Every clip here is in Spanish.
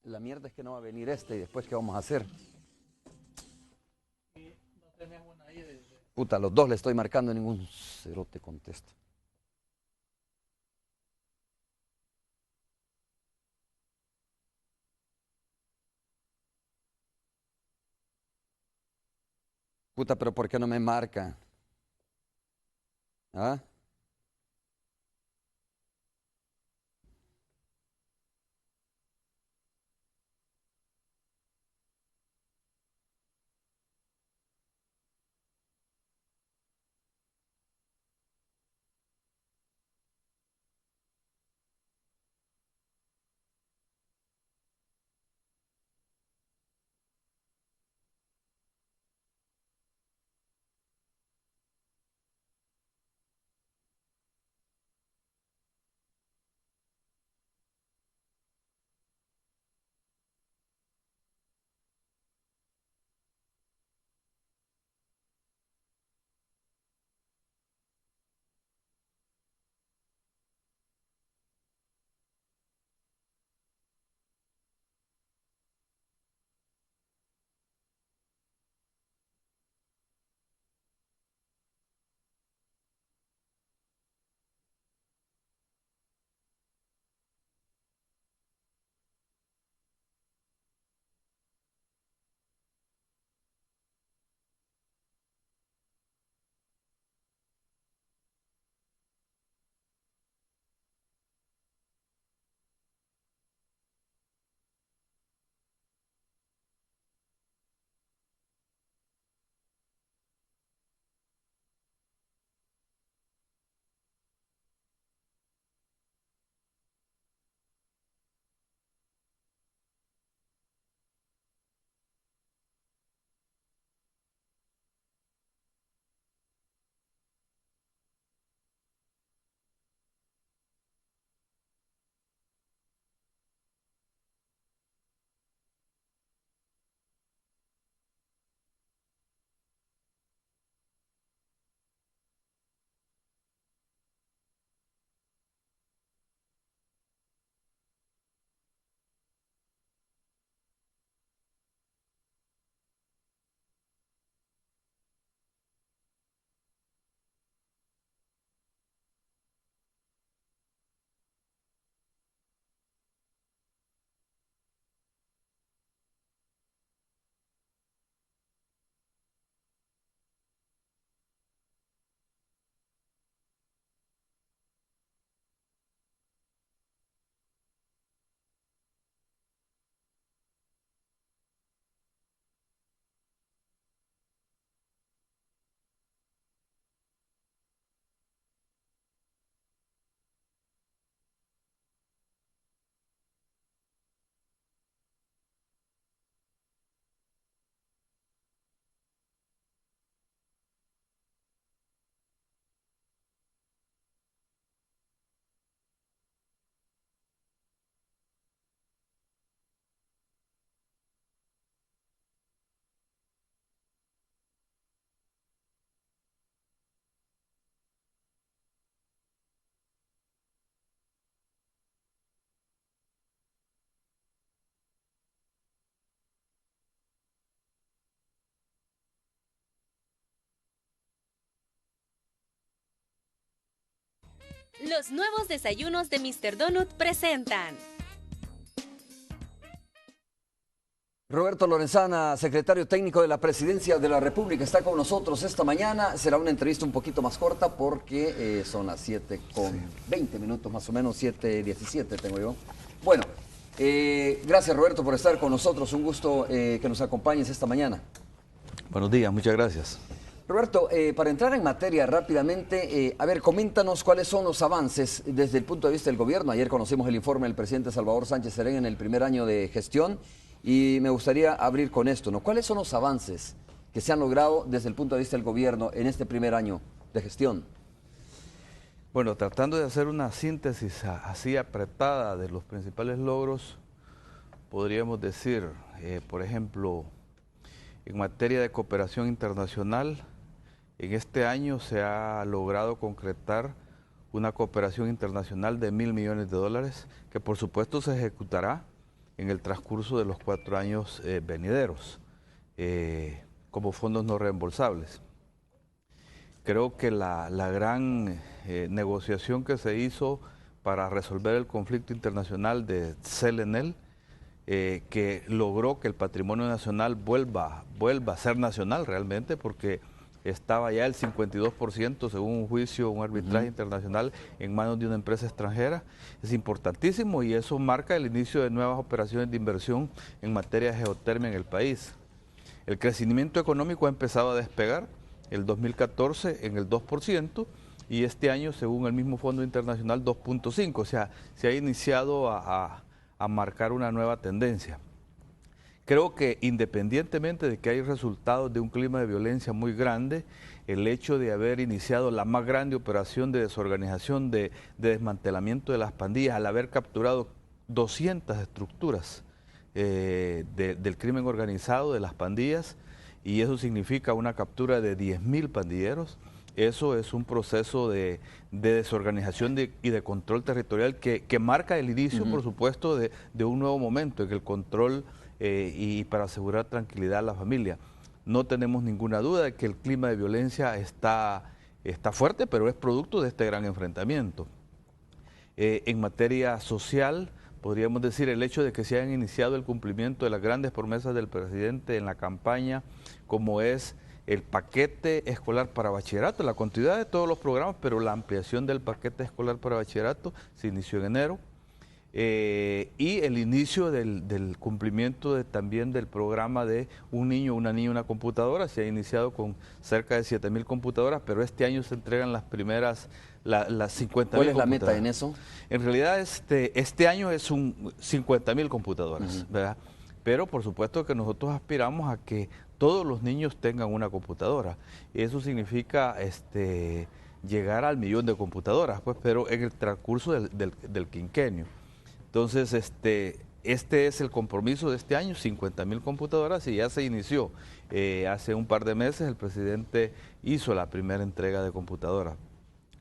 La mierda es que no va a venir y después ¿qué vamos a hacer? Puta, los dos le estoy marcando y ningún cerote contesta. Puta, pero ¿por qué no me marca? ¿Ah? Los nuevos desayunos de Mr. Donut presentan. Roberto Lorenzana, secretario técnico de la Presidencia de la República, está con nosotros esta mañana. Será una entrevista un poquito más corta porque son las 7:20 más o menos, 7:17 tengo yo. Bueno, gracias Roberto por estar con nosotros. Un gusto que nos acompañes esta mañana. Buenos días, muchas gracias. Roberto, para entrar en materia rápidamente, a ver, coméntanos cuáles son los avances desde el punto de vista del gobierno. Ayer conocimos el informe del presidente Salvador Sánchez Serén en el primer año de gestión y me gustaría abrir con esto, ¿no? ¿Cuáles son los avances que se han logrado desde el punto de vista del gobierno en este primer año de gestión? Bueno, tratando de hacer una síntesis así apretada de los principales logros, podríamos decir, por ejemplo, en materia de cooperación internacional, en este año se ha logrado concretar una cooperación internacional de $1.000 millones, que por supuesto se ejecutará en el transcurso de los 4 años venideros, como fondos no reembolsables. Creo que la gran negociación que se hizo para resolver el conflicto internacional de Selenel, que logró que el patrimonio nacional vuelva a ser nacional realmente, porque estaba ya el 52%, según un juicio, un arbitraje internacional, en manos de una empresa extranjera, es importantísimo, y eso marca el inicio de nuevas operaciones de inversión en materia de geotermia en el país. El crecimiento económico ha empezado a despegar, el 2014 en el 2%, y este año, según el mismo Fondo Internacional, 2.5%, o sea, se ha iniciado a marcar una nueva tendencia. Creo que independientemente de que hay resultados de un clima de violencia muy grande, el hecho de haber iniciado la más grande operación de desorganización, de desmantelamiento de las pandillas, al haber capturado 200 estructuras del crimen organizado, de las pandillas, y eso significa una captura de 10.000 pandilleros, eso es un proceso de desorganización y de control territorial que marca el inicio, por supuesto, de un nuevo momento en el control y para asegurar tranquilidad a la familia. No tenemos ninguna duda de que el clima de violencia está fuerte, pero es producto de este gran enfrentamiento. En materia social, podríamos decir el hecho de que se hayan iniciado el cumplimiento de las grandes promesas del presidente en la campaña, como es el paquete escolar para bachillerato, la continuidad de todos los programas, pero la ampliación del paquete escolar para bachillerato se inició en enero. Y el inicio del cumplimiento también del programa de un niño, una niña, una computadora. Se ha iniciado con cerca de 7.000 computadoras, pero este año se entregan las primeras, las 50.000. ¿Cuál es la meta en eso? En realidad este año es 50.000 computadoras, ¿verdad? Pero por supuesto que nosotros aspiramos a que todos los niños tengan una computadora. Eso significa llegar al 1.000.000 de computadoras, pues, pero en el transcurso del quinquenio. Entonces, este es el compromiso de este año, 50.000 computadoras, y ya se inició. Hace un par de meses el presidente hizo la primera entrega de computadoras.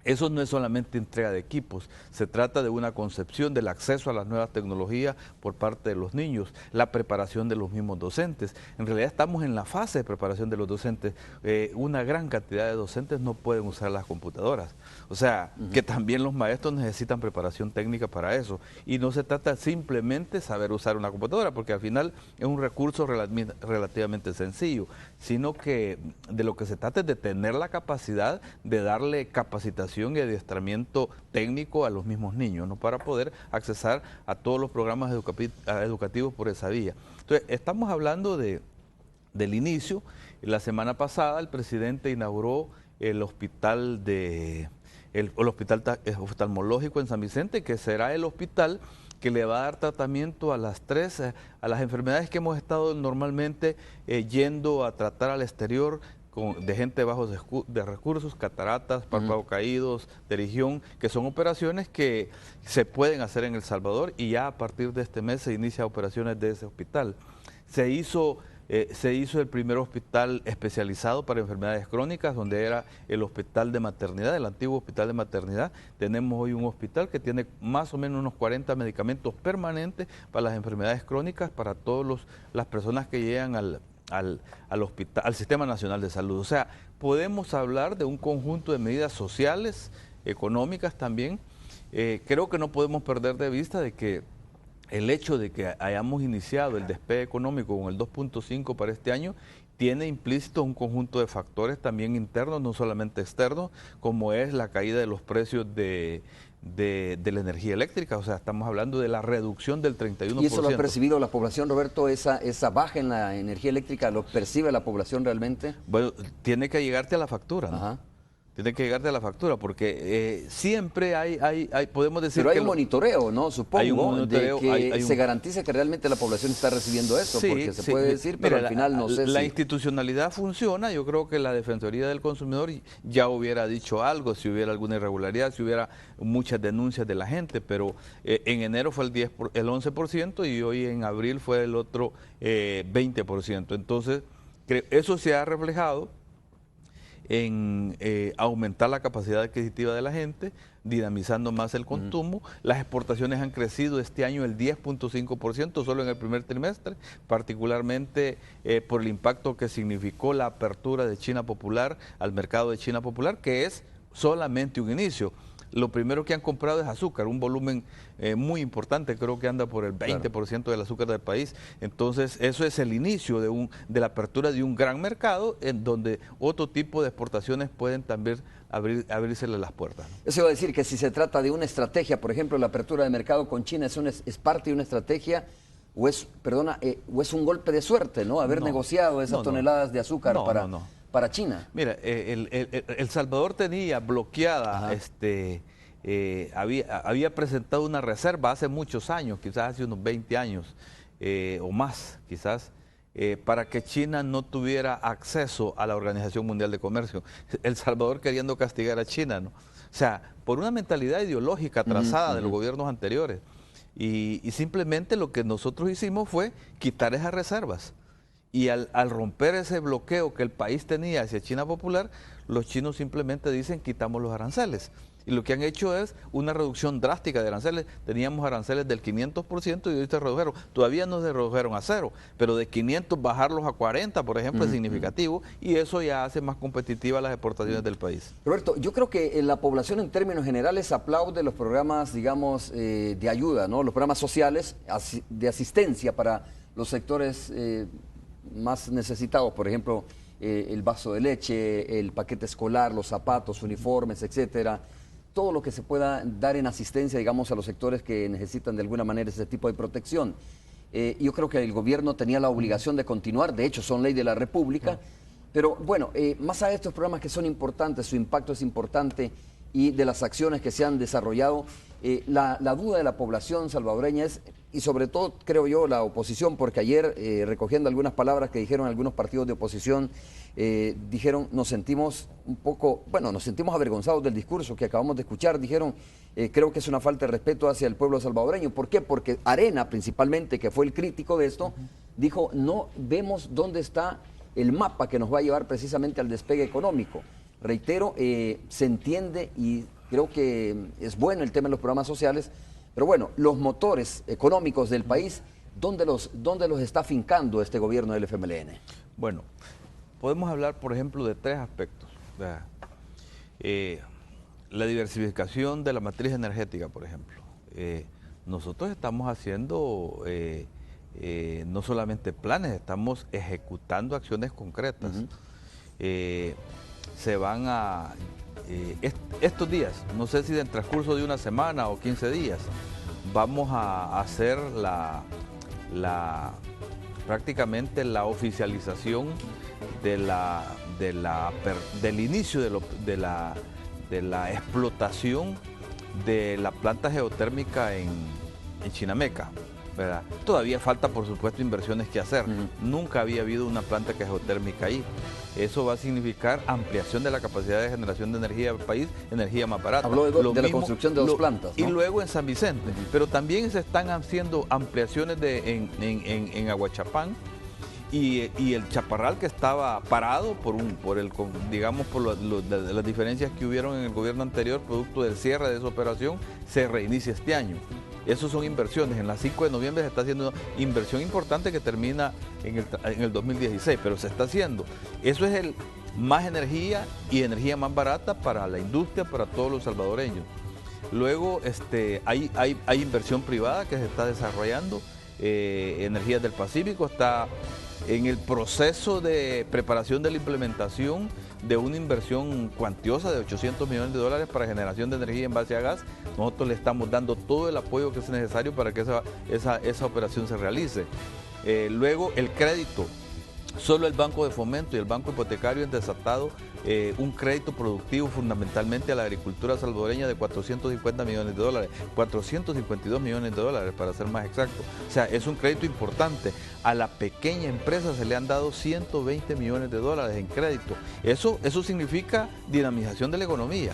Eso no es solamente entrega de equipos, se trata de una concepción del acceso a las nuevas tecnologías por parte de los niños, la preparación de los mismos docentes. En realidad estamos en la fase de preparación de los docentes. Una gran cantidad de docentes no pueden usar las computadoras. O sea, que también los maestros necesitan preparación técnica para eso. Y no se trata simplemente de saber usar una computadora, porque al final es un recurso relativamente sencillo, sino que de lo que se trata es de tener la capacidad de darle capacitación y adiestramiento técnico a los mismos niños, ¿no? Para poder accesar a todos los programas educativos por esa vía. Entonces, estamos hablando del inicio. La semana pasada el presidente inauguró el hospital oftalmológico en San Vicente, que será el hospital que le va a dar tratamiento a las enfermedades que hemos estado normalmente yendo a tratar al exterior, de gente bajos de recursos, cataratas, párpados caídos, de que son operaciones que se pueden hacer en El Salvador, y ya a partir de este mes se inicia operaciones de ese hospital. Se hizo el primer hospital especializado para enfermedades crónicas, donde era el hospital de maternidad, el antiguo hospital de maternidad. Tenemos hoy un hospital que tiene más o menos unos 40 medicamentos permanentes para las enfermedades crónicas, para todas las personas que llegan al hospital, al Sistema Nacional de Salud. O sea, podemos hablar de un conjunto de medidas sociales, económicas también. Creo que no podemos perder de vista de que el hecho de que hayamos iniciado el despegue económico con el 2.5 para este año tiene implícito un conjunto de factores también internos, no solamente externos, como es la caída de los precios de la energía eléctrica. O sea, estamos hablando de la reducción del 31%. ¿Y eso lo ha percibido la población, Roberto? ¿Esa baja en la energía eléctrica lo percibe la población realmente? Bueno, tiene que llegarte a la factura, ¿no? Ajá. Tiene que llegarte a la factura, porque siempre hay, podemos decir. Pero hay que un monitoreo, ¿no? Supongo, hay un monitoreo, de que se garantice que realmente la población está recibiendo eso, sí, porque se puede decir, pero mira, al final no sé la si... institucionalidad funciona. Yo creo que la Defensoría del Consumidor ya hubiera dicho algo, si hubiera alguna irregularidad, si hubiera muchas denuncias de la gente, pero en enero fue el 11% y hoy en abril fue el otro 20%. Entonces, eso se ha reflejado en aumentar la capacidad adquisitiva de la gente, dinamizando más el consumo. Las exportaciones han crecido este año el 10.5% solo en el primer trimestre, particularmente por el impacto que significó la apertura de China Popular al mercado de China Popular, que es solamente un inicio. Lo primero que han comprado es azúcar, un volumen muy importante, creo que anda por el 20% del azúcar del país. Entonces, eso es el inicio de la apertura de un gran mercado en donde otro tipo de exportaciones pueden también abrírsele las puertas, ¿no? Eso iba a decir que si se trata de una estrategia, por ejemplo, la apertura de mercado con China es parte de una estrategia o es un golpe de suerte, ¿no? Haber negociado esas toneladas de azúcar para China. Mira, El Salvador tenía bloqueada, había presentado una reserva hace muchos años, quizás hace unos 20 años o más, quizás, para que China no tuviera acceso a la Organización Mundial de Comercio. El Salvador queriendo castigar a China, ¿no? O sea, por una mentalidad ideológica trazada de los gobiernos anteriores. Y simplemente lo que nosotros hicimos fue quitar esas reservas. Y al romper ese bloqueo que el país tenía hacia China Popular, los chinos simplemente dicen quitamos los aranceles. Y lo que han hecho es una reducción drástica de aranceles. Teníamos aranceles del 500% y hoy se redujeron. Todavía no se redujeron a cero, pero de 500 bajarlos a 40, por ejemplo, es significativo y eso ya hace más competitivas las exportaciones del país. Roberto, yo creo que la población en términos generales aplaude los programas, digamos, de ayuda, ¿no? Los programas sociales de asistencia para los sectores más necesitados, por ejemplo, el vaso de leche, el paquete escolar, los zapatos, uniformes, etcétera. Todo lo que se pueda dar en asistencia, digamos, a los sectores que necesitan de alguna manera ese tipo de protección. Yo creo que el gobierno tenía la obligación de continuar, de hecho son ley de la República, pero bueno, más allá de estos programas que son importantes, su impacto es importante y de las acciones que se han desarrollado, la duda de la población salvadoreña es, y sobre todo creo yo la oposición, porque ayer recogiendo algunas palabras que dijeron algunos partidos de oposición, dijeron nos sentimos un poco, bueno, nos sentimos avergonzados del discurso que acabamos de escuchar, dijeron creo que es una falta de respeto hacia el pueblo salvadoreño. ¿Por qué? Porque Arena principalmente, que fue el crítico de esto, dijo no vemos dónde está el mapa que nos va a llevar precisamente al despegue económico. Reitero, se entiende y creo que es bueno el tema de los programas sociales, pero bueno, los motores económicos del país, ¿dónde los está fincando este gobierno del FMLN? Bueno, podemos hablar, por ejemplo, de tres aspectos. La diversificación de la matriz energética, por ejemplo. Nosotros estamos haciendo no solamente planes, estamos ejecutando acciones concretas. Se van a... estos días, no sé si en el transcurso de una semana o 15 días, vamos a hacer prácticamente la oficialización del inicio de la explotación de la planta geotérmica en Chinameca, ¿verdad? Todavía falta, por supuesto, inversiones que hacer. Nunca había habido una planta geotérmica ahí. Eso va a significar ampliación de la capacidad de generación de energía del país, energía más barata. Habló de la construcción de dos plantas, ¿no? Y luego en San Vicente. Pero también se están haciendo ampliaciones en Aguachapán y el Chaparral, que estaba parado por las diferencias que hubieron en el gobierno anterior, producto del cierre de esa operación, se reinicia este año. Esas son inversiones. En la 5 de noviembre se está haciendo una inversión importante que termina en el 2016, pero se está haciendo. Eso es más energía y energía más barata para la industria, para todos los salvadoreños. Luego hay inversión privada que se está desarrollando. Energías del Pacífico está en el proceso de preparación de la implementación de una inversión cuantiosa de $800 millones para generación de energía en base a gas. Nosotros le estamos dando todo el apoyo que es necesario para que esa operación se realice. Luego el crédito. Solo el Banco de Fomento y el Banco Hipotecario han desatado un crédito productivo fundamentalmente a la agricultura salvadoreña de $450 millones, $452 millones para ser más exacto. O sea, es un crédito importante. A la pequeña empresa se le han dado $120 millones en crédito. Eso significa dinamización de la economía,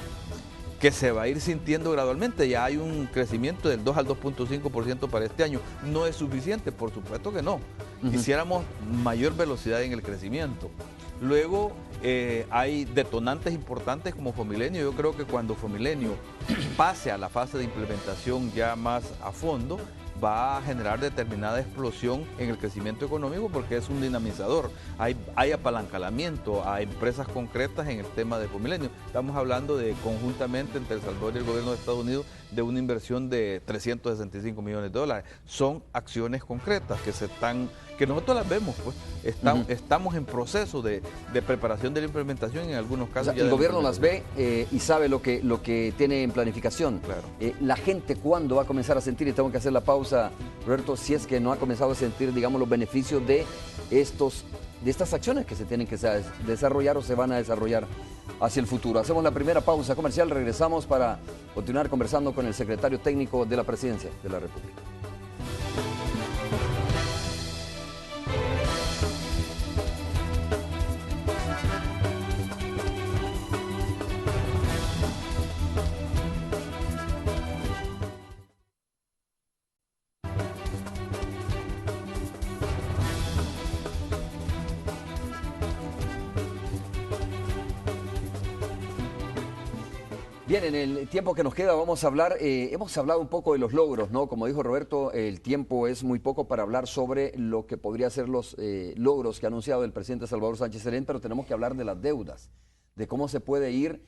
que se va a ir sintiendo gradualmente. Ya hay un crecimiento del 2 al 2.5% para este año. ¿No es suficiente? Por supuesto que no. Quisiéramos mayor velocidad en el crecimiento. Luego hay detonantes importantes como Fomilenio. Yo creo que cuando Fomilenio pase a la fase de implementación ya más a fondo, va a generar determinada explosión en el crecimiento económico porque es un dinamizador. Hay apalancamiento a empresas concretas en el tema de Fomilenio. Estamos hablando de conjuntamente entre El Salvador y el gobierno de Estados Unidos de una inversión de 365 millones de dólares. Son acciones concretas que nosotros las vemos, pues. Estamos en proceso de preparación de la implementación en algunos casos. O sea, el gobierno las ve y sabe lo que tiene en planificación. Claro. La gente, ¿cuándo va a comenzar a sentir? Y tengo que hacer la pausa, Roberto, si es que no ha comenzado a sentir, digamos, los beneficios de estas acciones que se tienen que desarrollar o se van a desarrollar hacia el futuro. Hacemos la primera pausa comercial, regresamos para continuar conversando con el secretario técnico de la Presidencia de la República. Bien, en el tiempo que nos queda vamos a hablar, hemos hablado un poco de los logros, ¿no? Como dijo Roberto, el tiempo es muy poco para hablar sobre lo que podría ser los logros que ha anunciado el presidente Salvador Sánchez Serén, pero tenemos que hablar de las deudas, de cómo se puede ir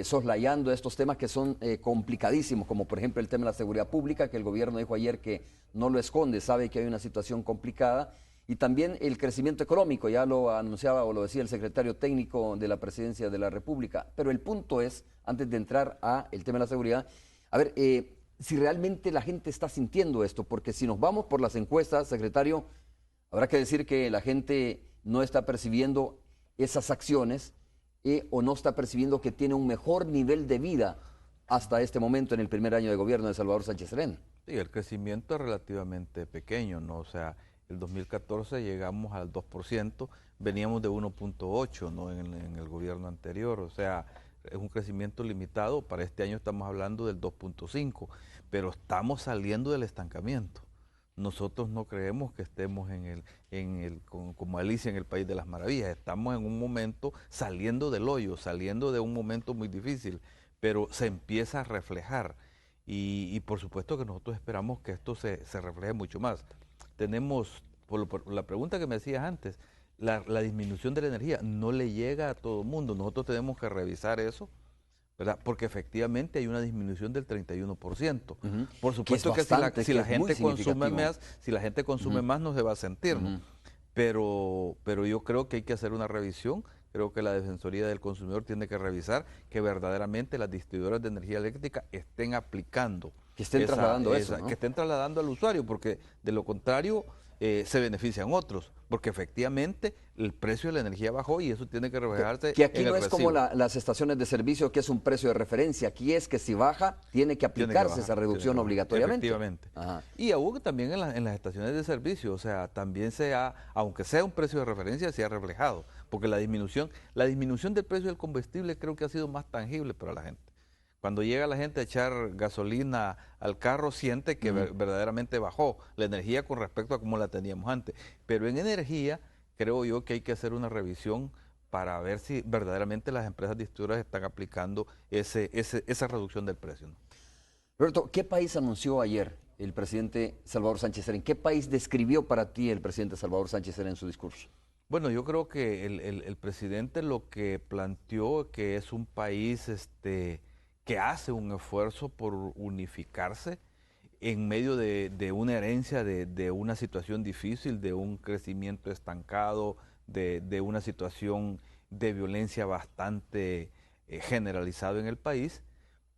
soslayando estos temas que son complicadísimos, como por ejemplo el tema de la seguridad pública, que el gobierno dijo ayer que no lo esconde, sabe que hay una situación complicada. Y también el crecimiento económico, ya lo anunciaba o lo decía el secretario técnico de la Presidencia de la República. Pero el punto es, antes de entrar al tema de la seguridad, a ver, si realmente la gente está sintiendo esto, porque si nos vamos por las encuestas, secretario, habrá que decir que la gente no está percibiendo esas acciones o no está percibiendo que tiene un mejor nivel de vida hasta este momento en el primer año de gobierno de Salvador Sánchez Serén. Sí, el crecimiento es relativamente pequeño, ¿no? O sea, el 2014 llegamos al 2%, veníamos de 1.8, ¿no? en el gobierno anterior, o sea, es un crecimiento limitado. Para este año estamos hablando del 2.5, pero estamos saliendo del estancamiento. Nosotros no creemos que estemos como Alicia en el País de las Maravillas, estamos en un momento saliendo del hoyo, saliendo de un momento muy difícil, pero se empieza a reflejar y por supuesto que nosotros esperamos que esto se refleje mucho más. Tenemos, por la pregunta que me hacías antes, la disminución de la energía no le llega a todo el mundo. Nosotros tenemos que revisar eso, ¿verdad? Porque efectivamente hay una disminución del 31%. Por supuesto que si la gente consume más no se va a sentir, ¿no? Pero yo creo que hay que hacer una revisión. Creo que la Defensoría del Consumidor tiene que revisar que verdaderamente las distribuidoras de energía eléctrica estén aplicando. Que estén trasladando eso, ¿no? Que estén trasladando al usuario, porque de lo contrario se benefician otros, porque efectivamente el precio de la energía bajó y eso tiene que reflejarse que aquí en el no es recibo. como las estaciones de servicio, que es un precio de referencia. Aquí es que si baja, tiene que aplicarse esa reducción obligatoriamente. Efectivamente. Ajá. Y aún también en las estaciones de servicio, o sea, también aunque sea un precio de referencia, se ha reflejado, porque la disminución del precio del combustible creo que ha sido más tangible para la gente. Cuando llega la gente a echar gasolina al carro, siente que verdaderamente bajó la energía con respecto a cómo la teníamos antes. Pero en energía, creo yo que hay que hacer una revisión para ver si verdaderamente las empresas distribuidoras están aplicando esa reducción del precio, ¿no? Roberto, ¿qué país anunció ayer el presidente Salvador Sánchez Serén? ¿Qué país describió para ti el presidente Salvador Sánchez Serén en su discurso? Bueno, yo creo que el presidente lo que planteó que es un país que hace un esfuerzo por unificarse en medio de una herencia de una situación difícil, de un crecimiento estancado, de una situación de violencia bastante generalizado en el país,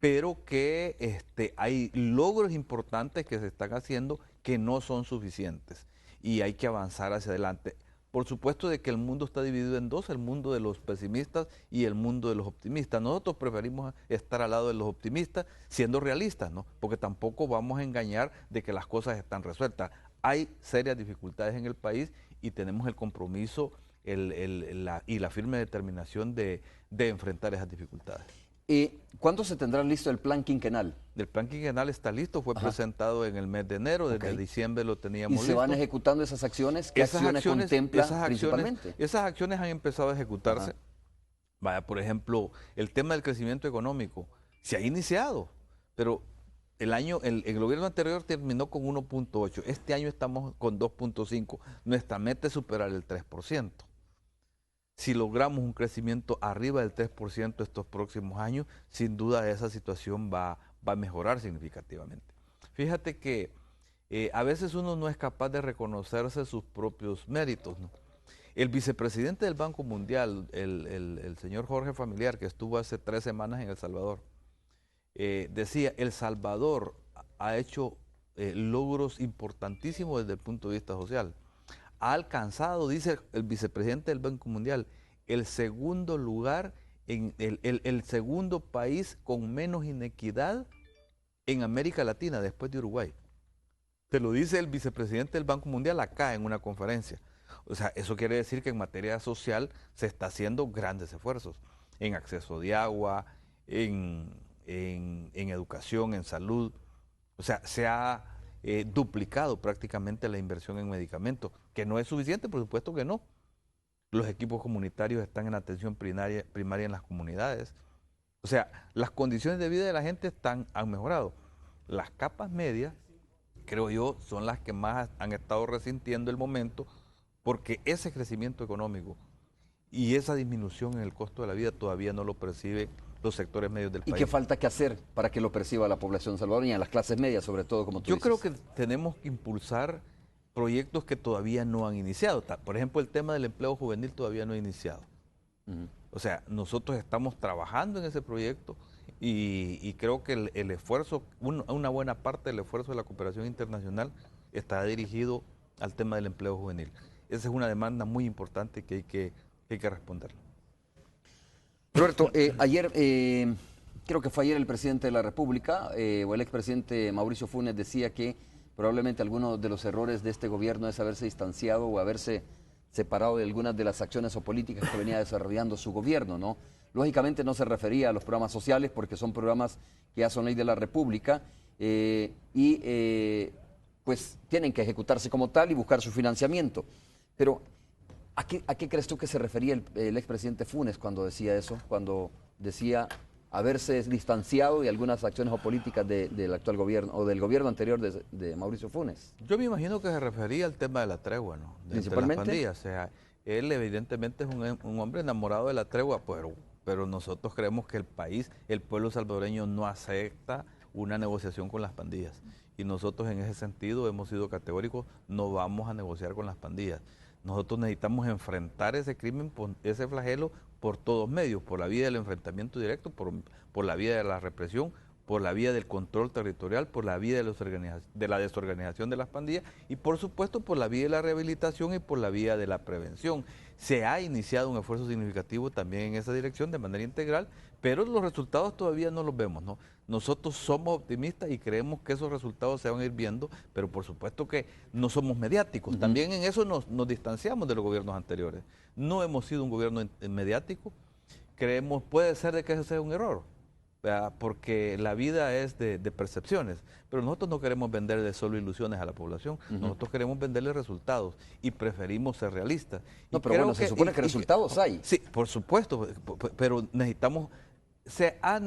pero que hay logros importantes que se están haciendo que no son suficientes y hay que avanzar hacia adelante. Por supuesto de que el mundo está dividido en dos, el mundo de los pesimistas y el mundo de los optimistas. Nosotros preferimos estar al lado de los optimistas siendo realistas, ¿no? Porque tampoco vamos a engañar de que las cosas están resueltas. Hay serias dificultades en el país y tenemos el compromiso y la firme determinación de enfrentar esas dificultades. ¿Cuándo se tendrá listo el plan quinquenal? El plan quinquenal está listo, fue presentado en el mes de enero, desde diciembre lo teníamos ¿Y listo. se van ejecutando esas acciones? ¿Qué acciones contempla principalmente? Esas acciones han empezado a ejecutarse. Vaya, por ejemplo, el tema del crecimiento económico se ha iniciado, pero el gobierno anterior terminó con 1.8, este año estamos con 2.5, nuestra meta es superar el 3%. Si logramos un crecimiento arriba del 3% estos próximos años, sin duda esa situación va a mejorar significativamente. Fíjate que a veces uno no es capaz de reconocerse sus propios méritos, ¿no? El vicepresidente del Banco Mundial, el señor Jorge Familiar, que estuvo hace 3 semanas en El Salvador, decía, El Salvador ha hecho logros importantísimos desde el punto de vista social. Ha alcanzado, dice el vicepresidente del Banco Mundial, el segundo lugar, el segundo país con menos inequidad en América Latina después de Uruguay. Te lo dice el vicepresidente del Banco Mundial acá en una conferencia. O sea, eso quiere decir que en materia social se está haciendo grandes esfuerzos en acceso de agua, en educación, en salud. O sea, se ha duplicado prácticamente la inversión en medicamentos, que no es suficiente, por supuesto que no. Los equipos comunitarios están en atención primaria en las comunidades. O sea, las condiciones de vida de la gente han mejorado. Las capas medias, creo yo, son las que más han estado resintiendo el momento, porque ese crecimiento económico y esa disminución en el costo de la vida todavía no lo perciben los sectores medios del país. ¿Y qué falta que hacer para que lo perciba la población salvadoreña, las clases medias sobre todo, como tú dices? Yo creo que tenemos que impulsar proyectos que todavía no han iniciado. Por ejemplo, el tema del empleo juvenil todavía no ha iniciado. O sea, nosotros estamos trabajando en ese proyecto y creo que el esfuerzo, una buena parte del esfuerzo de la cooperación internacional está dirigido al tema del empleo juvenil. Esa es una demanda muy importante que hay que responderla. Roberto, ayer, creo que fue ayer el presidente de la República, o el expresidente Mauricio Funes decía que probablemente algunos de los errores de este gobierno es haberse distanciado o haberse separado de algunas de las acciones o políticas que venía desarrollando su gobierno, ¿no? Lógicamente no se refería a los programas sociales porque son programas que ya son ley de la República pues tienen que ejecutarse como tal y buscar su financiamiento. Pero ¿a qué crees tú que se refería el expresidente Funes cuando decía eso? Cuando decía haberse distanciado de algunas acciones o políticas del actual gobierno o del gobierno anterior de Mauricio Funes. Yo me imagino que se refería al tema de la tregua, ¿no? Principalmente. Las pandillas. O sea, él evidentemente es un hombre enamorado de la tregua, pero nosotros creemos que el pueblo salvadoreño no acepta una negociación con las pandillas. Y nosotros en ese sentido hemos sido categóricos, no vamos a negociar con las pandillas. Nosotros necesitamos enfrentar ese crimen, ese flagelo, por todos medios, por la vía del enfrentamiento directo, por la vía de la represión, por la vía del control territorial, por la vía de la desorganización de las pandillas y por supuesto por la vía de la rehabilitación y por la vía de la prevención. Se ha iniciado un esfuerzo significativo también en esa dirección de manera integral, pero los resultados todavía no los vemos, ¿no? Nosotros somos optimistas y creemos que esos resultados se van a ir viendo, pero por supuesto que no somos mediáticos. También en eso nos distanciamos de los gobiernos anteriores. No hemos sido un gobierno mediático. Creemos, puede ser de que ese sea un error, ¿verdad? Porque la vida es de percepciones, pero nosotros no queremos venderle solo ilusiones a la población, nosotros queremos venderle resultados y preferimos ser realistas. No, pero bueno, se supone que resultados hay. Sí, por supuesto, pero necesitamos, se ha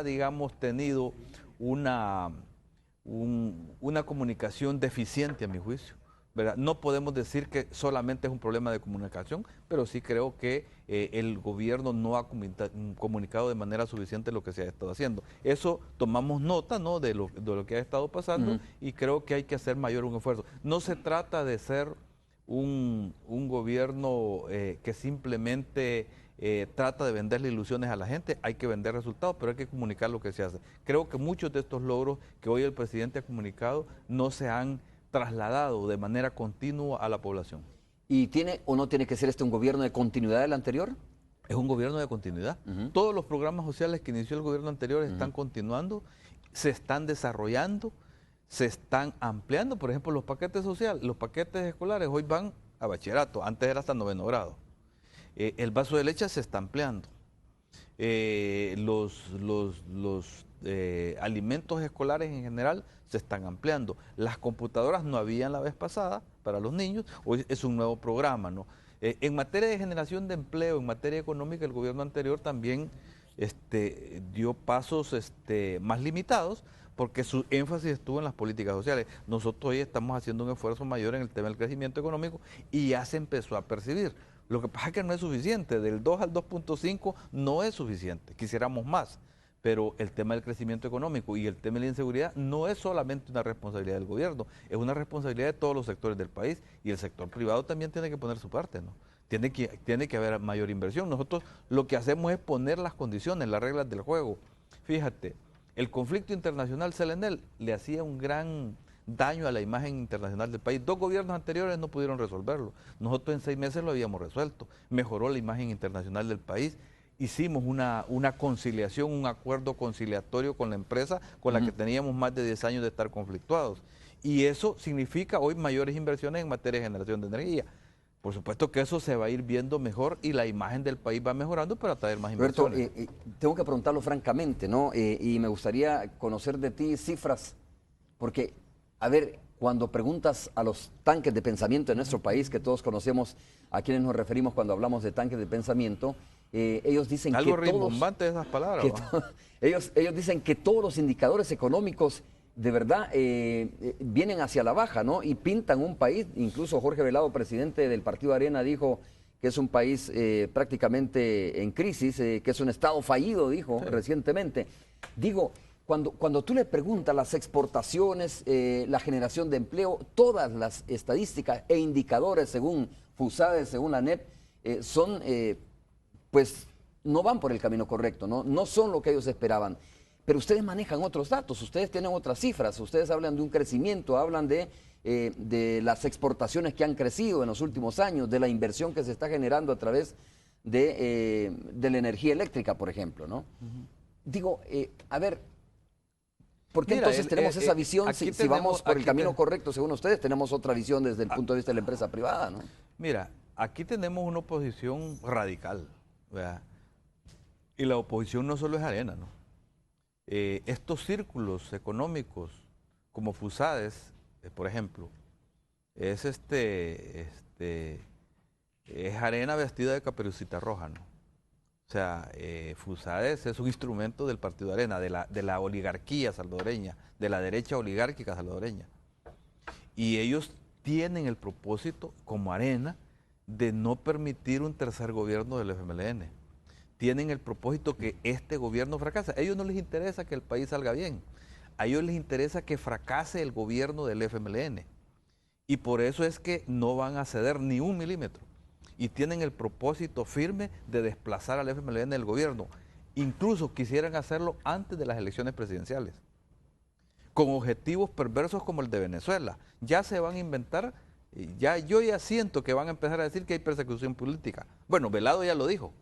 digamos, tenido una comunicación deficiente a mi juicio, ¿verdad? No podemos decir que solamente es un problema de comunicación, pero sí creo que el gobierno no ha comunicado de manera suficiente lo que se ha estado haciendo. Eso tomamos nota, ¿no?, de lo que ha estado pasando y creo que hay que hacer mayor un esfuerzo. No se trata de ser un gobierno que simplemente trata de venderle ilusiones a la gente, hay que vender resultados, pero hay que comunicar lo que se hace. Creo que muchos de estos logros que hoy el presidente ha comunicado no se han trasladado de manera continua a la población. ¿Y tiene o no tiene que ser un gobierno de continuidad del anterior? Es un gobierno de continuidad. Todos los programas sociales que inició el gobierno anterior están continuando, se están desarrollando, se están ampliando. Por ejemplo, los paquetes sociales, los paquetes escolares hoy van a bachillerato, antes era hasta 9º grado. El vaso de leche se está ampliando. Los alimentos escolares en general se están ampliando. Las computadoras no habían la vez pasada para los niños, hoy es un nuevo programa, ¿no? En materia de generación de empleo, en materia económica, el gobierno anterior también dio pasos más limitados, porque su énfasis estuvo en las políticas sociales. Nosotros hoy estamos haciendo un esfuerzo mayor en el tema del crecimiento económico y ya se empezó a percibir. Lo que pasa es que no es suficiente, del 2 al 2.5 no es suficiente, quisiéramos más, pero el tema del crecimiento económico y el tema de la inseguridad no es solamente una responsabilidad del gobierno, es una responsabilidad de todos los sectores del país y el sector privado también tiene que poner su parte, ¿no? Tiene que haber mayor inversión. Nosotros lo que hacemos es poner las condiciones, las reglas del juego. Fíjate, el conflicto internacional Selenel le hacía un gran daño a la imagen internacional del país. 2 gobiernos anteriores no pudieron resolverlo. Nosotros en 6 meses lo habíamos resuelto. Mejoró la imagen internacional del país. Hicimos una conciliación, un acuerdo conciliatorio con la empresa con la que teníamos más de 10 años de estar conflictuados. Y eso significa hoy mayores inversiones en materia de generación de energía. Por supuesto que eso se va a ir viendo mejor y la imagen del país va mejorando para traer más inversiones. Roberto, tengo que preguntarlo francamente, ¿no? Y me gustaría conocer de ti cifras, porque, a ver, cuando preguntas a los tanques de pensamiento de nuestro país, que todos conocemos a quienes nos referimos cuando hablamos de tanques de pensamiento, ellos dicen algo que rimbombante de esas palabras. ellos dicen que todos los indicadores económicos de verdad vienen hacia la baja, ¿no? Y pintan un país, incluso Jorge Velado, presidente del Partido Arena, dijo que es un país prácticamente en crisis, que es un estado fallido, dijo recientemente. Digo, cuando tú le preguntas las exportaciones, la generación de empleo, todas las estadísticas e indicadores según FUSADE, según la NEP, pues no van por el camino correcto, ¿no? No son lo que ellos esperaban. Pero ustedes manejan otros datos, ustedes tienen otras cifras, ustedes hablan de un crecimiento, hablan de las exportaciones que han crecido en los últimos años, de la inversión que se está generando a través de la energía eléctrica, por ejemplo, ¿no? Digo, a ver, ¿por qué entonces tenemos esa visión si vamos por el camino correcto según ustedes? Tenemos otra visión desde el punto de vista de la empresa privada, ¿no? Mira, aquí tenemos una oposición radical, ¿verdad? Y la oposición no solo es Arena, ¿no? Estos círculos económicos como FUSADES, por ejemplo, es Arena vestida de caperucita roja, ¿no? O sea, FUSADES es un instrumento del Partido Arena, de la oligarquía salvadoreña, de la derecha oligárquica salvadoreña. Y ellos tienen el propósito, como Arena, de no permitir un tercer gobierno del FMLN. Tienen el propósito que este gobierno fracase. A ellos no les interesa que el país salga bien. A ellos les interesa que fracase el gobierno del FMLN. Y por eso es que no van a ceder ni 1 milímetro. Y tienen el propósito firme de desplazar al FMLN del gobierno. Incluso quisieran hacerlo antes de las elecciones presidenciales. Con objetivos perversos como el de Venezuela. Ya se van a inventar, yo ya siento que van a empezar a decir que hay persecución política. Bueno, Velado ya lo dijo.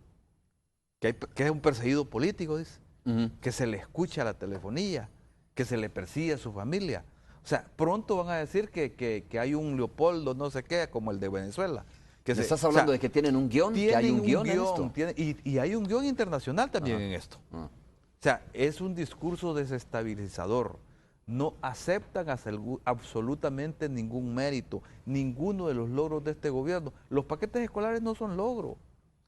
Que es un perseguido político, dice, que se le escucha la telefonía, que se le persigue a su familia. O sea, pronto van a decir que hay un Leopoldo no sé qué, como el de Venezuela. ¿Me estás hablando de que tienen un guión? ¿Que hay un guión en esto? Y hay un guión internacional también en esto. O sea, es un discurso desestabilizador. No aceptan absolutamente ningún mérito, ninguno de los logros de este gobierno. Los paquetes escolares no son logros.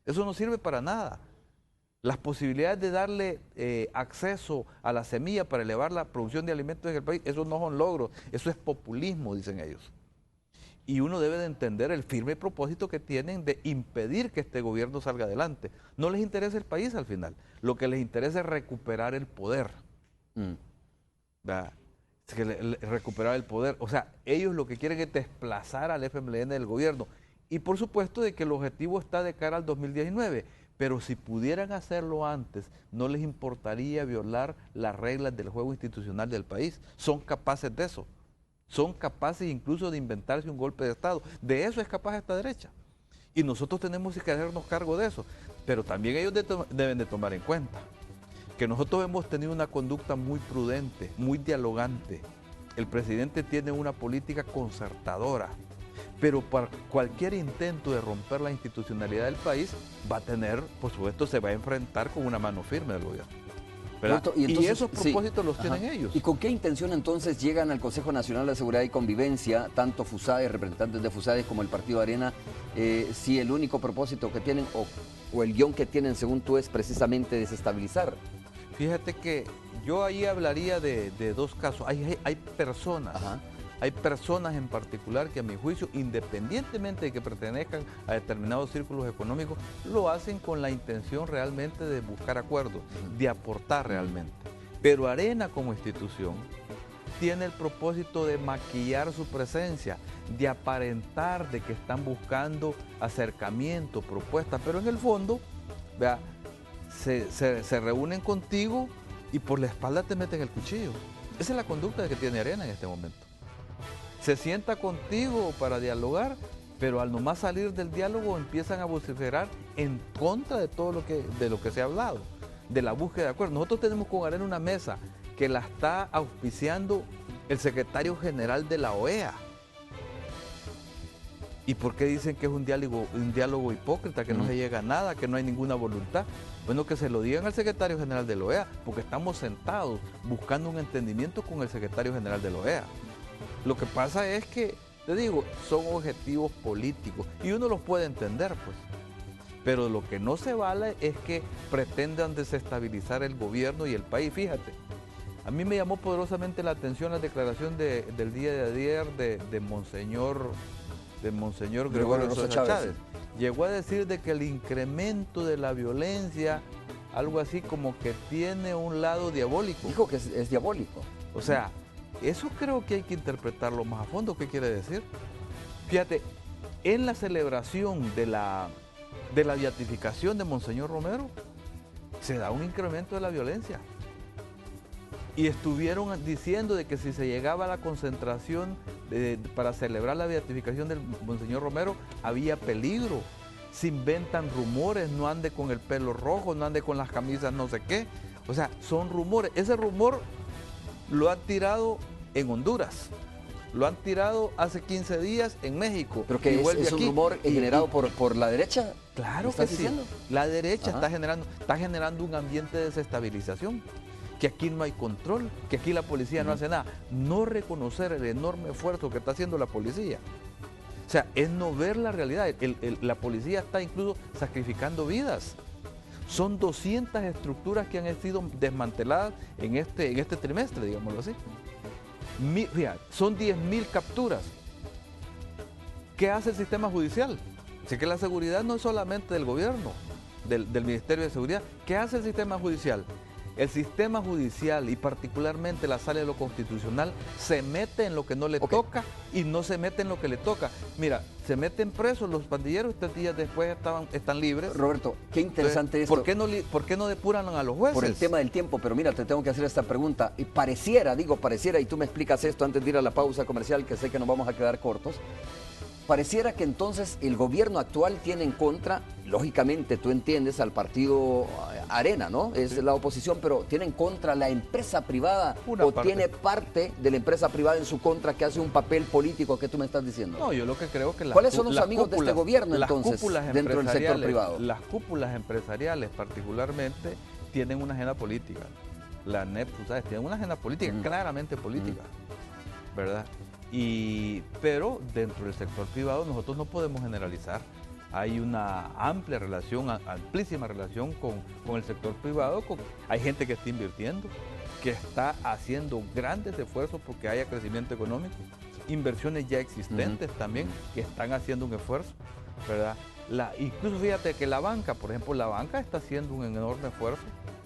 Eso no sirve para nada. Las posibilidades de darle acceso a la semilla para elevar la producción de alimentos en el país, eso no son logros, eso es populismo, dicen ellos. Y uno debe de entender el firme propósito que tienen de impedir que este gobierno salga adelante. No les interesa el país al final, lo que les interesa es recuperar el poder. Recuperar el poder, o sea, ellos lo que quieren es desplazar al FMLN del gobierno. Y por supuesto de que el objetivo está de cara al 2019. Pero si pudieran hacerlo antes, no les importaría violar las reglas del juego institucional del país. Son capaces de eso. Son capaces incluso de inventarse un golpe de Estado. De eso es capaz esta derecha. Y nosotros tenemos que hacernos cargo de eso. Pero también ellos deben de tomar en cuenta que nosotros hemos tenido una conducta muy prudente, muy dialogante. El presidente tiene una política concertadora. pero para cualquier intento de romper la institucionalidad del país va a tener, por supuesto, se va a enfrentar con una mano firme del gobierno. Roberto, Y entonces, esos propósitos los tienen ajá. ellos. ¿Y con qué intención entonces llegan al Consejo Nacional de Seguridad y Convivencia, tanto FUSADE, representantes de FUSADE como el Partido Arena, si el único propósito que tienen o el guión que tienen, según tú, es precisamente desestabilizar? Fíjate que yo ahí hablaría de dos casos. Hay personas. Ajá. Hay personas en particular que a mi juicio, independientemente de que pertenezcan a determinados círculos económicos, lo hacen con la intención realmente de buscar acuerdos, de aportar realmente. Pero Arena como institución tiene el propósito de maquillar su presencia, de aparentar de que están buscando acercamiento, propuestas, pero en el fondo, vea, se reúnen contigo y por la espalda te meten el cuchillo. Esa es la conducta que tiene Arena en este momento. Se sienta contigo para dialogar, pero al nomás salir del diálogo empiezan a vociferar en contra de todo lo que se ha hablado, de la búsqueda de acuerdos. Nosotros tenemos con Arena una mesa que la está auspiciando el secretario general de la OEA. ¿Y por qué dicen que es un diálogo hipócrita, que no se llega a nada, que no hay ninguna voluntad? Bueno, que se lo digan al secretario general de la OEA, porque estamos sentados buscando un entendimiento con el secretario general de la OEA. Lo que pasa es que, te digo, son objetivos políticos y uno los puede entender, pues. Pero lo que no se vale es que pretendan desestabilizar el gobierno y el país. Fíjate, a mí me llamó poderosamente la atención la declaración del día de ayer de Monseñor Gregorio Rosa Chávez. Llegó a decir de que el incremento de la violencia, algo así como que tiene un lado diabólico. Dijo que es diabólico. O sea, eso creo que hay que interpretarlo más a fondo. ¿Qué quiere decir? Fíjate, en la celebración de la beatificación de Monseñor Romero, se da un incremento de la violencia. Y estuvieron diciendo de que si se llegaba a la concentración para celebrar la beatificación del Monseñor Romero, había peligro. Se inventan rumores, no ande con el pelo rojo, no ande con las camisas no sé qué. O sea, son rumores. Ese rumor lo han tirado en Honduras. Lo han tirado hace 15 días en México. ¿Pero que es un rumor generado por la derecha? Claro que sí. La derecha está generando un ambiente de desestabilización. Que aquí no hay control, que aquí la policía no hace nada. No reconocer el enorme esfuerzo que está haciendo la policía. O sea, es no ver la realidad. La policía está incluso sacrificando vidas. Son 200 estructuras que han sido desmanteladas en este trimestre, digámoslo así. Fíjate, son 10.000 capturas. ¿Qué hace el sistema judicial? Así que la seguridad no es solamente del gobierno, del Ministerio de Seguridad. ¿Qué hace el sistema judicial? El sistema judicial y particularmente la Sala de lo Constitucional se mete en lo que no le toca y no se mete en lo que le toca. Mira, se meten presos los pandilleros, 3 días después están libres. Roberto, qué interesante esto. ¿Por qué no depuran a los jueces? Por el tema del tiempo, pero mira, te tengo que hacer esta pregunta. Y pareciera, y tú me explicas esto antes de ir a la pausa comercial, que sé que nos vamos a quedar cortos. Pareciera que entonces el gobierno actual tiene en contra, lógicamente tú entiendes al partido Arena, ¿no? Es la oposición, pero tiene en contra la empresa privada tiene parte de la empresa privada en su contra que hace un papel político que tú me estás diciendo. No, yo lo que creo que ¿cuáles son los amigos de este gobierno entonces dentro del sector privado? Las cúpulas empresariales particularmente tienen una agenda política. La NEP, ¿sabes? Tienen una agenda política, claramente política, ¿verdad? Pero dentro del sector privado nosotros no podemos generalizar. Hay una amplia relación, amplísima relación con el sector privado. Hay gente que está invirtiendo, que está haciendo grandes esfuerzos porque haya crecimiento económico. Inversiones ya existentes también que están haciendo un esfuerzo, ¿verdad? Incluso fíjate que la banca, por ejemplo, la banca está haciendo un enorme esfuerzo,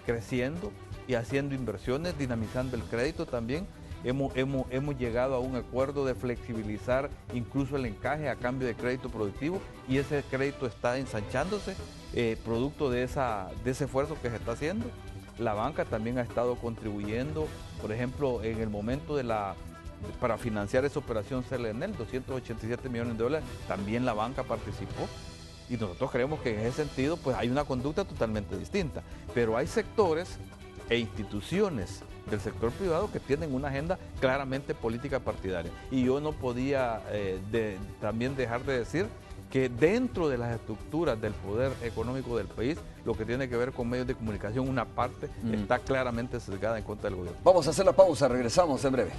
creciendo y haciendo inversiones, dinamizando el crédito también. Hemos llegado a un acuerdo de flexibilizar incluso el encaje a cambio de crédito productivo y ese crédito está ensanchándose producto de ese esfuerzo que se está haciendo. La banca también ha estado contribuyendo, por ejemplo, en el momento para financiar esa operación CLNEL, 287 millones de dólares, también la banca participó. Y nosotros creemos que en ese sentido pues hay una conducta totalmente distinta. Pero hay sectores e instituciones del sector privado que tienen una agenda claramente política partidaria. Y yo no podía también dejar de decir que dentro de las estructuras del poder económico del país, lo que tiene que ver con medios de comunicación, una parte está claramente sesgada en contra del gobierno. Vamos a hacer la pausa, regresamos en breve.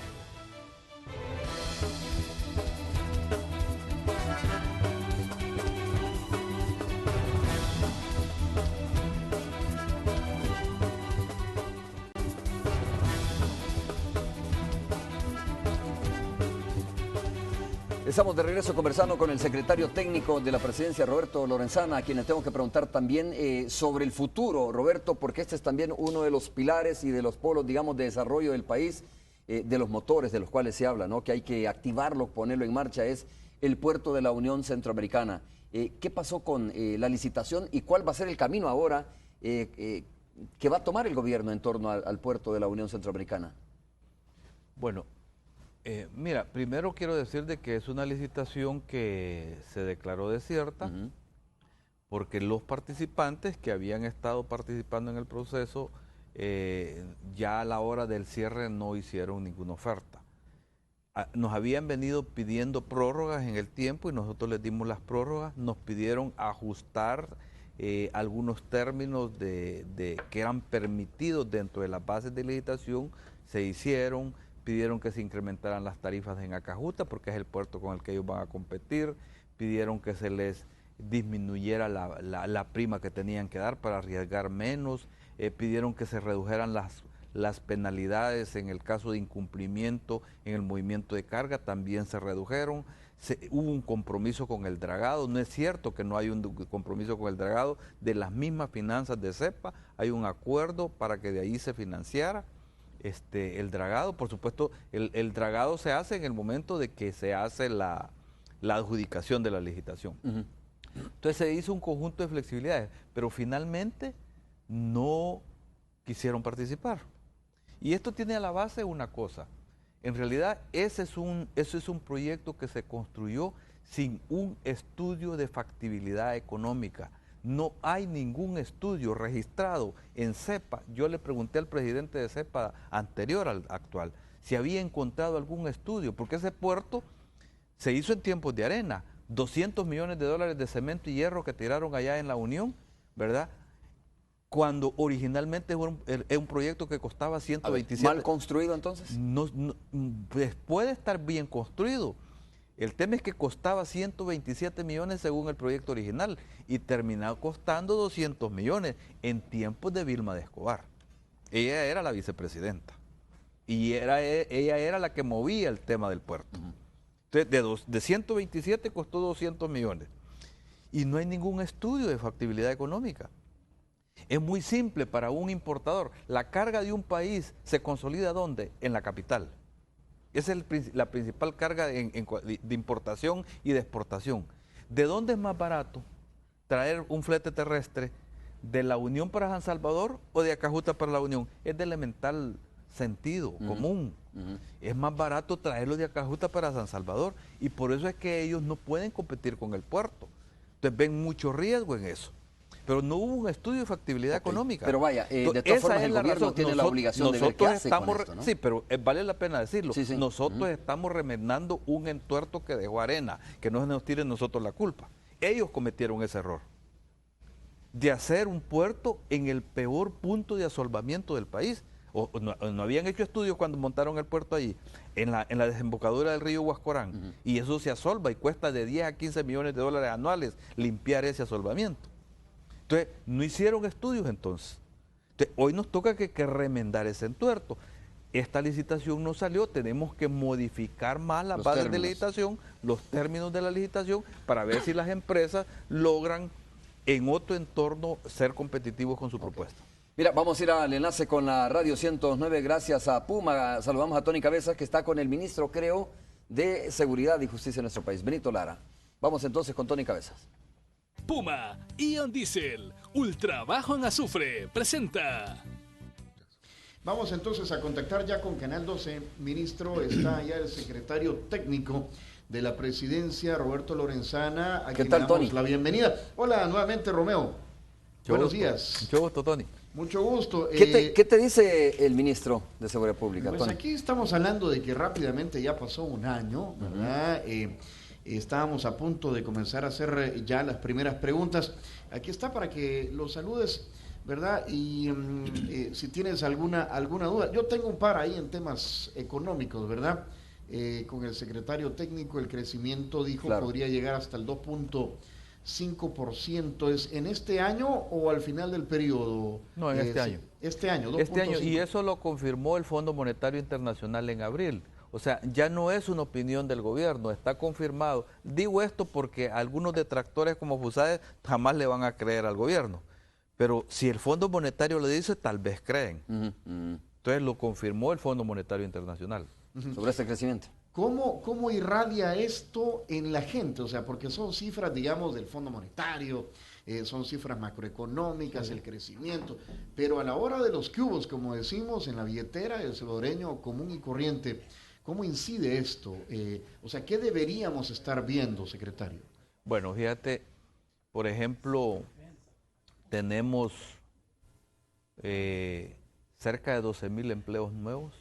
Estamos de regreso conversando con el secretario técnico de la presidencia, Roberto Lorenzana, a quien le tengo que preguntar también sobre el futuro, Roberto, porque este es también uno de los pilares y de los polos, digamos, de desarrollo del país, de los motores de los cuales se habla, ¿no? Que hay que activarlo, ponerlo en marcha, es el puerto de la Unión Centroamericana. ¿Qué pasó con la licitación y cuál va a ser el camino ahora que va a tomar el gobierno en torno al puerto de la Unión Centroamericana? Bueno, mira, primero quiero decir de que es una licitación que se declaró desierta porque los participantes que habían estado participando en el proceso ya a la hora del cierre no hicieron ninguna oferta. Nos habían venido pidiendo prórrogas en el tiempo y nosotros les dimos las prórrogas, nos pidieron ajustar algunos términos que eran permitidos dentro de las bases de licitación, se hicieron. Pidieron que se incrementaran las tarifas en Acajuta porque es el puerto con el que ellos van a competir, pidieron que se les disminuyera la prima que tenían que dar para arriesgar menos, pidieron que se redujeran las penalidades en el caso de incumplimiento en el movimiento de carga, también se redujeron, hubo un compromiso con el dragado, no es cierto que no hay un compromiso con el dragado, de las mismas finanzas de CEPA hay un acuerdo para que de ahí se financiara. El dragado, por supuesto, el dragado se hace en el momento de que se hace la adjudicación de la licitación. Entonces se hizo un conjunto de flexibilidades, pero finalmente no quisieron participar. Y esto tiene a la base una cosa, en realidad ese es un proyecto que se construyó sin un estudio de factibilidad económica. No hay ningún estudio registrado en CEPA. Yo le pregunté al presidente de CEPA anterior al actual si había encontrado algún estudio, porque ese puerto se hizo en tiempos de arena, 200 millones de dólares de cemento y hierro que tiraron allá en la Unión, ¿verdad? Cuando originalmente es un proyecto que costaba 127. ¿Mal construido entonces? Pues puede estar bien construido. El tema es que costaba 127 millones según el proyecto original y terminó costando 200 millones en tiempos de Vilma de Escobar. Ella era la vicepresidenta y ella era la que movía el tema del puerto. Entonces, de 127 costó 200 millones y no hay ningún estudio de factibilidad económica. Es muy simple para un importador. La carga de un país se consolida ¿dónde? En la capital. Esa es la principal carga de importación y de exportación. ¿De dónde es más barato traer un flete terrestre de la Unión para San Salvador o de Acajuta para la Unión? Es de elemental sentido común. Es más barato traerlo de Acajuta para San Salvador y por eso es que ellos no pueden competir con el puerto. Entonces ven mucho riesgo en eso. Pero no hubo un estudio de factibilidad económica. Pero vaya, de todas formas el gobierno tiene la obligación de ver qué hace con esto, ¿no? Sí, pero vale la pena decirlo. Sí. Nosotros estamos remendando un entuerto que dejó arena, que no nos tiren nosotros la culpa. Ellos cometieron ese error de hacer un puerto en el peor punto de asolvamiento del país. No habían hecho estudios cuando montaron el puerto allí, en la desembocadura del río Huascorán, y eso se asolva y cuesta de 10 a 15 millones de dólares anuales limpiar ese asolvamiento. Entonces, no hicieron estudios entonces. Hoy nos toca que remendar ese entuerto. Esta licitación no salió, tenemos que modificar más las bases de licitación, los términos de la licitación, para ver si las empresas logran en otro entorno ser competitivos con su propuesta. Mira, vamos a ir al enlace con la Radio 109, gracias a Puma. Saludamos a Tony Cabezas, que está con el ministro, creo, de Seguridad y Justicia de nuestro país, Benito Lara. Vamos entonces con Tony Cabezas. Puma, Ion Diesel, ultra bajo en azufre, presenta. Vamos entonces a contactar ya con Canal 12. Ministro, está ya el secretario técnico de la presidencia, Roberto Lorenzana, a quien le damos la bienvenida. Hola nuevamente, Romeo. Buenos días. Mucho gusto, Tony. Mucho gusto. ¿Qué te dice el ministro de Seguridad Pública, Pues Tony? aquí estamos hablando de que rápidamente ya pasó un año, ¿verdad? Estábamos a punto de comenzar a hacer ya las primeras preguntas. Aquí está para que los saludes, ¿verdad? Y si tienes alguna duda. Yo tengo un par ahí en temas económicos, ¿verdad? Con el secretario técnico, el crecimiento, dijo, claro, podría llegar hasta el 2.5%. ¿Es en este año o al final del periodo? No, en este año. Este año, Este año, 2.5. y eso lo confirmó el Fondo Monetario Internacional en abril. O sea, ya no es una opinión del gobierno, está confirmado. Digo esto porque algunos detractores como Fusades jamás le van a creer al gobierno. Pero si el Fondo Monetario le dice, tal vez creen. Entonces lo confirmó el Fondo Monetario Internacional. Sobre este crecimiento. ¿Cómo irradia esto en la gente? O sea, porque son cifras, digamos, del Fondo Monetario, son cifras macroeconómicas, el crecimiento, pero a la hora de los cubos, como decimos, en la billetera del salvadoreño común y corriente, ¿cómo incide esto? O sea, ¿qué deberíamos estar viendo, secretario? Bueno, fíjate, por ejemplo, tenemos cerca de 12,000 empleos nuevos,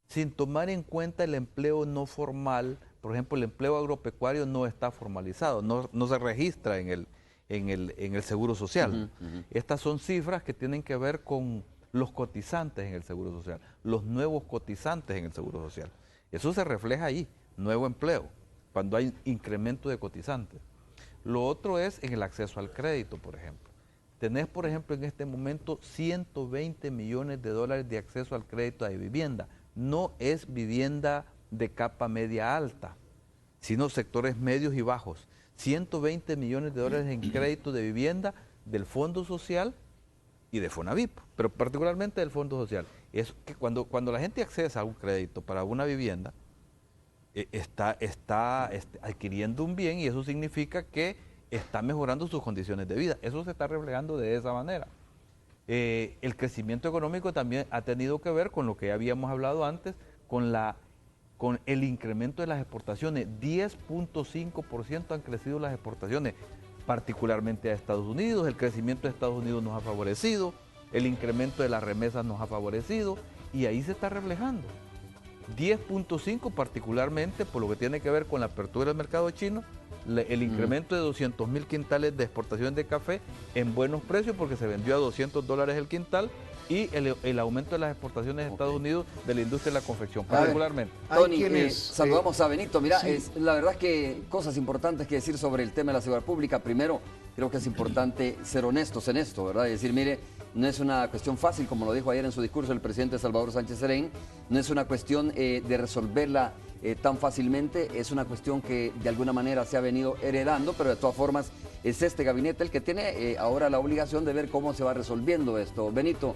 sin tomar en cuenta el empleo no formal. Por ejemplo, el empleo agropecuario no está formalizado, no se registra en el Seguro Social. Estas son cifras que tienen que ver con los cotizantes en el Seguro Social, los nuevos cotizantes en el Seguro Social. Eso se refleja ahí, nuevo empleo, cuando hay incremento de cotizantes. Lo otro es en el acceso al crédito, por ejemplo. Tenés, por ejemplo, en este momento 120 millones de dólares de acceso al crédito de vivienda. No es vivienda de capa media alta, sino sectores medios y bajos. 120 millones de dólares en crédito de vivienda del Fondo Social y de Fonavip, pero particularmente del Fondo Social. Es que cuando la gente accesa a un crédito para una vivienda, está adquiriendo un bien y eso significa que está mejorando sus condiciones de vida. Eso se está reflejando de esa manera. El crecimiento económico también ha tenido que ver con lo que ya habíamos hablado antes, con el incremento de las exportaciones. 10.5% han crecido las exportaciones, particularmente a Estados Unidos. El crecimiento de Estados Unidos nos ha favorecido, el incremento de las remesas nos ha favorecido y ahí se está reflejando. 10.5 particularmente por lo que tiene que ver con la apertura del mercado chino, el incremento de 200,000 quintales de exportación de café en buenos precios porque se vendió a $200 el quintal y el aumento de las exportaciones de Estados Unidos de la industria de la confección, particularmente. Tony, saludamos a Benito. Mira, sí. La verdad que cosas importantes que decir sobre el tema de la seguridad pública. Primero, creo que es importante ser honestos en esto, ¿verdad? Y decir, mire, no es una cuestión fácil, como lo dijo ayer en su discurso el presidente Salvador Sánchez Serén, no es una cuestión de resolverla tan fácilmente, es una cuestión que de alguna manera se ha venido heredando, pero de todas formas es este gabinete el que tiene ahora la obligación de ver cómo se va resolviendo esto. Benito,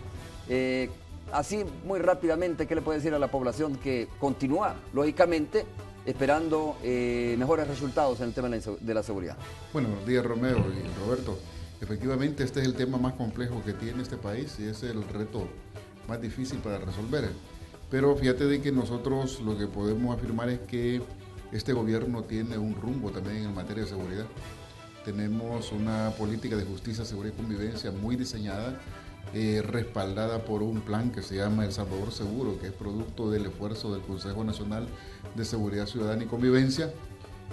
así muy rápidamente, ¿qué le puede decir a la población que continúa, lógicamente, esperando mejores resultados en el tema de la seguridad? Bueno, buenos días, Romeo y Roberto. Efectivamente, este es el tema más complejo que tiene este país y es el reto más difícil para resolver. Pero fíjate de que nosotros lo que podemos afirmar es que este gobierno tiene un rumbo también en materia de seguridad. Tenemos una política de justicia, seguridad y convivencia muy diseñada, respaldada por un plan que se llama El Salvador Seguro, que es producto del esfuerzo del Consejo Nacional de Seguridad Ciudadana y Convivencia.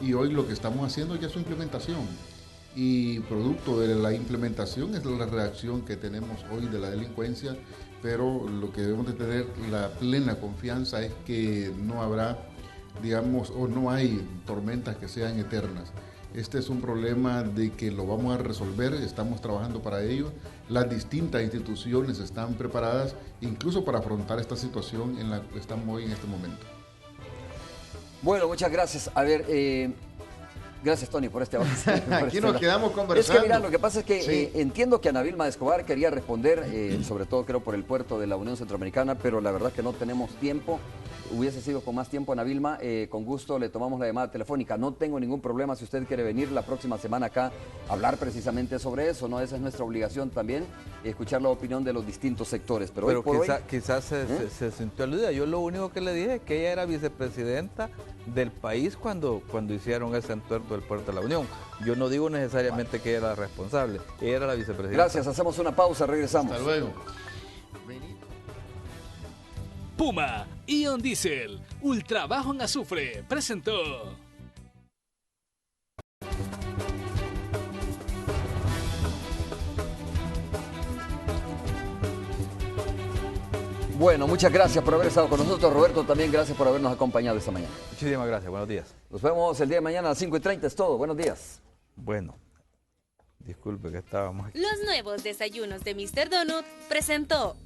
Y hoy lo que estamos haciendo ya es su implementación. Y producto de la implementación es la reacción que tenemos hoy de la delincuencia, pero lo que debemos de tener la plena confianza es que no habrá, digamos, o no hay tormentas que sean eternas. Este es un problema de que lo vamos a resolver, estamos trabajando para ello. Las distintas instituciones están preparadas incluso para afrontar esta situación en la que estamos hoy en este momento. Bueno, muchas gracias. A ver, gracias, Tony, por este avance. Aquí nos quedamos conversando. Es que mira, lo que pasa es que Sí. entiendo que Ana Vilma Escobar quería responder, sobre todo creo por el puerto de la Unión Centroamericana, pero la verdad que no tenemos tiempo. Hubiese sido con más tiempo, Ana Vilma, con gusto le tomamos la llamada telefónica. No tengo ningún problema si usted quiere venir la próxima semana acá a hablar precisamente sobre eso, ¿no? Esa es nuestra obligación también, escuchar la opinión de los distintos sectores. Pero hoy por hoy, quizás se sintió aludida. Yo lo único que le dije es que ella era vicepresidenta del país cuando hicieron ese entuerto del Puerto de la Unión. Yo no digo necesariamente que ella era responsable, ella era la vicepresidenta. Gracias, hacemos una pausa, regresamos. Hasta luego. Puma Ion Diesel, ultra bajo en azufre, presentó. Bueno, muchas gracias por haber estado con nosotros. Roberto, también gracias por habernos acompañado esta mañana. Muchísimas gracias, buenos días. Nos vemos el día de mañana a las 5:30, es todo. Buenos días. Bueno, disculpe que estábamos aquí. Los nuevos desayunos de Mr. Donut presentó.